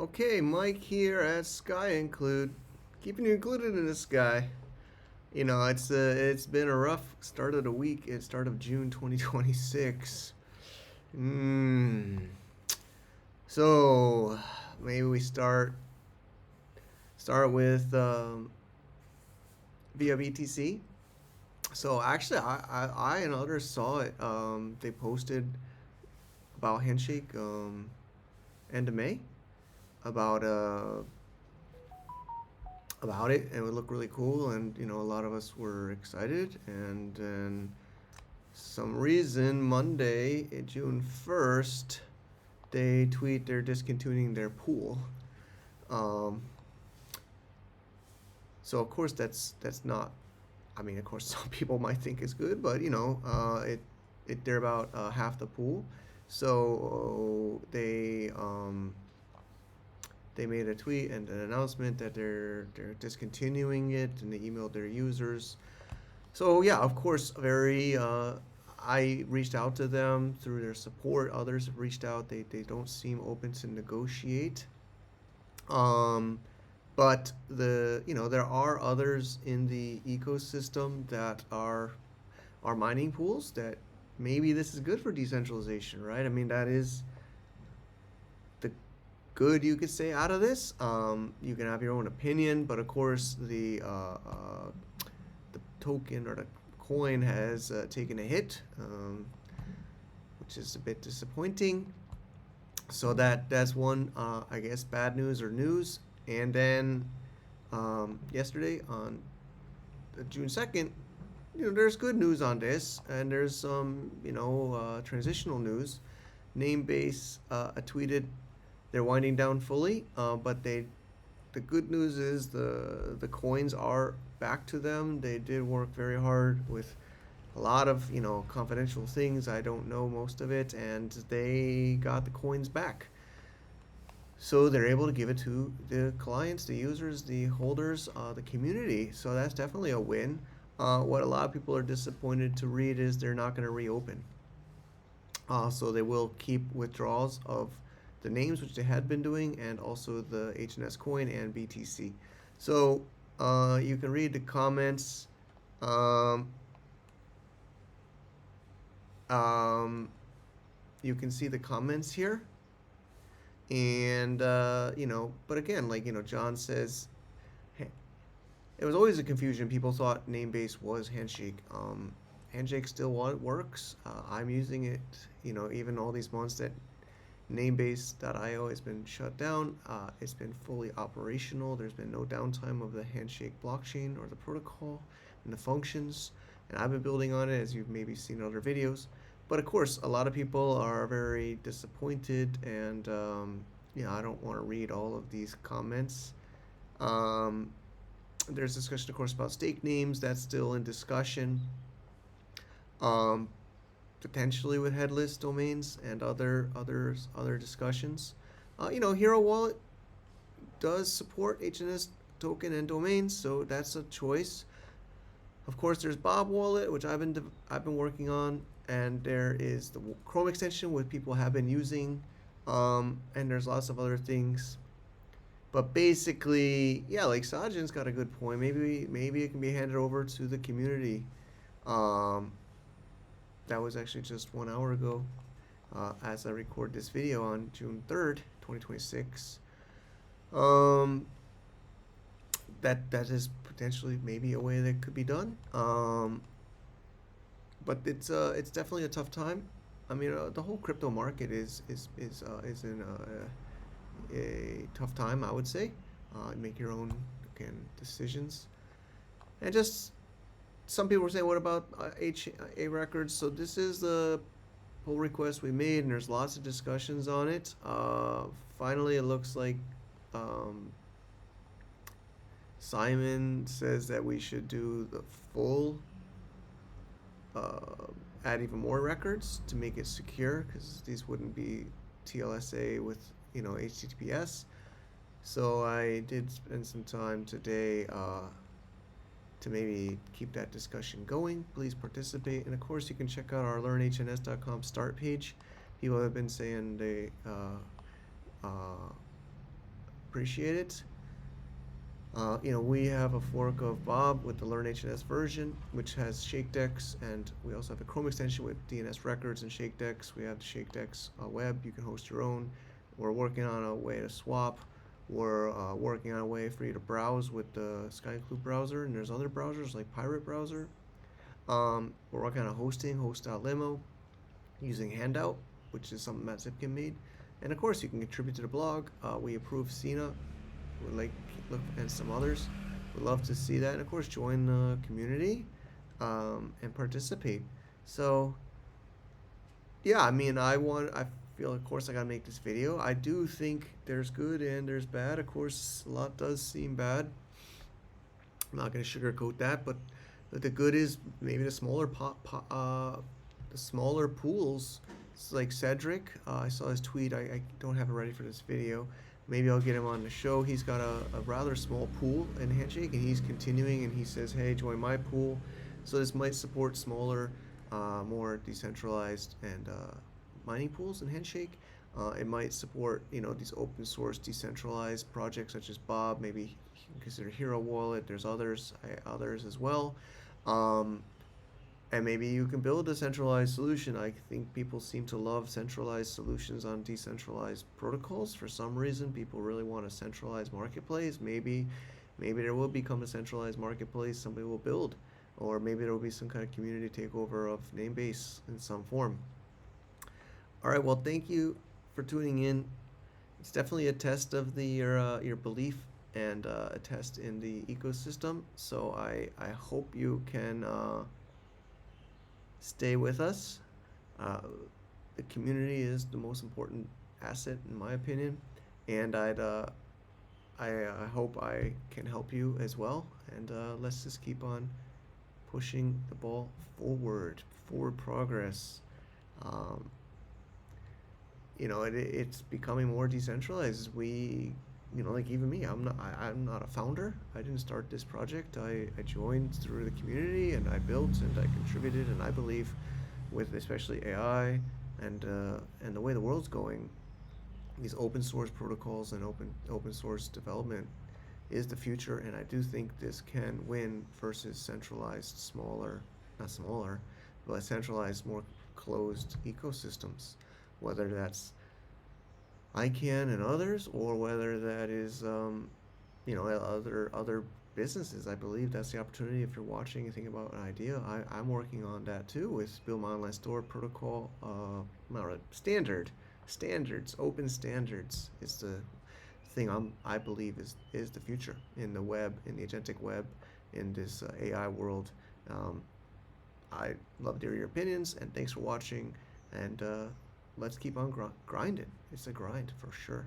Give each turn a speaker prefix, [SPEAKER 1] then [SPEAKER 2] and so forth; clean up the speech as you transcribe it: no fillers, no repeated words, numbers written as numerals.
[SPEAKER 1] Okay, Mike here at Sky Include, keeping you included in the sky. It's been a rough start of the week. It's start of June 2026. Mm. So maybe we start with via BTC. So actually, I and others saw it. They posted about Handshake end of May about about it, and it would look really cool, and a lot of us were excited. And then some reason Monday, June 1st, they tweet they're discontinuing their pool. um, so of course that's not, I mean, of course some people might think it's good, but they're about half the pool. So they made a tweet and an announcement that they're discontinuing it, and they emailed their users. So yeah, of course, very. I reached out to them through their support. Others have reached out. They don't seem open to negotiate. Um, but there are others in the ecosystem that are mining pools that maybe this is good for decentralization, right? I mean, that is the good you could say out of this. You can have your own opinion, but of course the token or the coin has taken a hit, which is a bit disappointing. So that's one, I guess, bad news or news. And then yesterday on June 2nd, there's good news on this, and there's some, transitional news. Namebase tweeted they're winding down fully, but the good news is the coins are back to them. They did work very hard with a lot of confidential things. I don't know most of it, and they got the coins back. So they're able to give it to the clients, the users, the holders, the community. So that's definitely a win. What a lot of people are disappointed to read is they're not going to reopen. So they will keep withdrawals of the names, which they had been doing, and also the HNS coin and BTC. So you can read the comments. Um, you can see the comments here. And, but again, John says, it was always a confusion. People thought Namebase was Handshake. Handshake still works. I'm using it, even all these months that Namebase.io has been shut down. It's been fully operational. There's been no downtime of the Handshake blockchain or the protocol and the functions. And I've been building on it, as you've maybe seen in other videos. But of course, a lot of people are very disappointed, and I don't want to read all of these comments. There's discussion, of course, about stake names. That's still in discussion. Potentially with headless domains and other discussions. Hero Wallet does support HNS token and domains, so that's a choice. Of course, there's Bob Wallet, which I've been working on, and there is the Chrome extension, which people have been using, and there's lots of other things. But basically, yeah, like Sajin's got a good point. Maybe it can be handed over to the community. That was actually just 1 hour ago, as I record this video on June 3rd, 2026. That is potentially maybe a way that could be done. But it's definitely a tough time. I mean, the whole crypto market is in a tough time, I would say. Make your own, again, decisions. And just some people were saying, what about HA records? So this is the pull request we made, and there's lots of discussions on it. Finally, it looks like Simon says that we should do the full, add even more records to make it secure, because these wouldn't be TLSA with HTTPS. So I did spend some time today to maybe keep that discussion going. Please participate, and of course you can check out our learnhns.com start page. People have been saying they appreciate it. We have a fork of Bob with the Learn HNS version, which has ShakeDex, and we also have a Chrome extension with DNS records and ShakeDex. We have the ShakeDex web. You can host your own. We're working on a way to swap. We're working on a way for you to browse with the SkyInclude browser, and there's other browsers like Pirate Browser. We're working on a hosting, host.limo, using Handout, which is something Matt Zipkin made. And of course, you can contribute to the blog. We approve Cena, and some others. We'd love to see that. And of course, join the community and participate. So, yeah, I mean, I feel, of course, I gotta make this video. I do think there's good and there's bad. Of course, a lot does seem bad. I'm not gonna sugarcoat that, but the good is maybe the smaller the smaller pools. It's like Cedric. I saw his tweet. I don't have it ready for this video. Maybe I'll get him on the show. He's got a rather small pool in Handshake, and he's continuing, and he says, hey, join my pool. So this might support smaller, more decentralized and mining pools in Handshake. It might support, these open source decentralized projects such as Bob. Maybe you can consider Hero Wallet. There's others as well. And maybe you can build a centralized solution. I think people seem to love centralized solutions on decentralized protocols. For some reason, people really want a centralized marketplace. Maybe there will become a centralized marketplace somebody will build. Or maybe there will be some kind of community takeover of Namebase in some form. All right, well, thank you for tuning in. It's definitely a test of your belief and a test in the ecosystem. So I hope you can stay with us. The community is the most important asset, in my opinion, and I hope I can help you as well. And let's just keep on pushing the ball forward progress. It's becoming more decentralized. Like even me, I'm not a founder. I didn't start this project. I joined through the community, and I built and I contributed, and I believe with especially AI and the way the world's going, these open source protocols and open source development is the future, and I do think this can win versus centralized not smaller, but centralized, more closed ecosystems, whether that's ICANN and others, or whether that is, other businesses. I believe that's the opportunity. If you're watching and thinking about an idea, I'm working on that too with Build My Online Store protocol. Standards, open standards is the thing I believe is the future in the web, in the agentic web, in this AI world. I love to hear your opinions, and thanks for watching. And let's keep on grinding. It's a grind for sure.